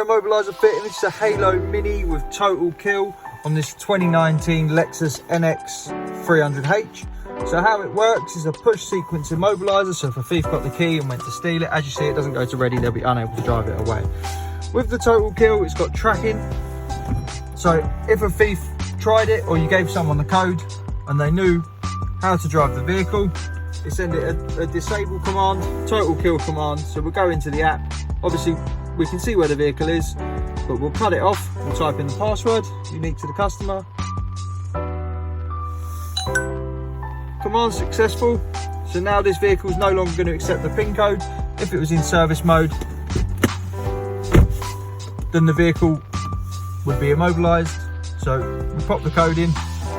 Immobiliser fitting. This is a Halo Mini with total kill on this 2019 Lexus NX 300H. So how it works is a push sequence immobiliser. So if a thief got the key and went to steal it, as you see, it doesn't go to ready, they'll be unable to drive it away. With the total kill, it's got tracking. So if a thief tried it, or you gave someone the code and they knew how to drive the vehicle, you send it a disable command, total kill command. So we'll go into the app. Obviously, we can see where the vehicle is, but we'll cut it off. We'll type in the password, unique to the customer. Command successful. So now this vehicle is no longer going to accept the PIN code. If it was in service mode, then the vehicle would be immobilised. So we pop the code in,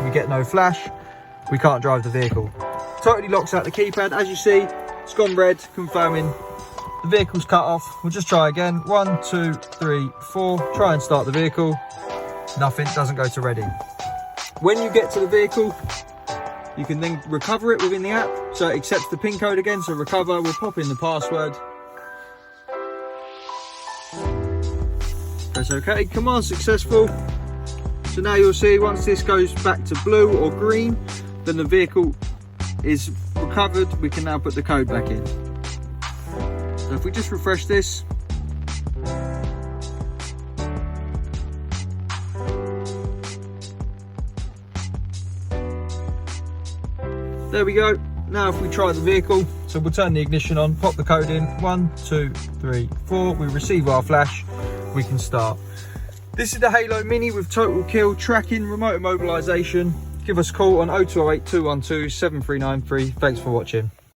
we get no flash, we can't drive the vehicle. Totally locks out the keypad. As you see, it's gone red, confirming the vehicle's cut off. We'll just try again. 1, 2, 3, 4. Try and start the vehicle. Nothing, doesn't go to ready. When you get to the vehicle, you can then recover it within the app. So it accepts the PIN code again. So recover, we'll pop in the password. Press OK. Command successful. So now you'll see once this goes back to blue or green, then the vehicle is recovered. We can now put the code back in. So if we just refresh this, there we go. Now if we try the vehicle, so we'll turn the ignition on, pop the code in, 1, 2, 3, 4, we receive our flash, we can start. This is the Halo Mini with total kill, tracking, remote immobilisation. Give us a call on 0208 212 7393. Thanks for watching.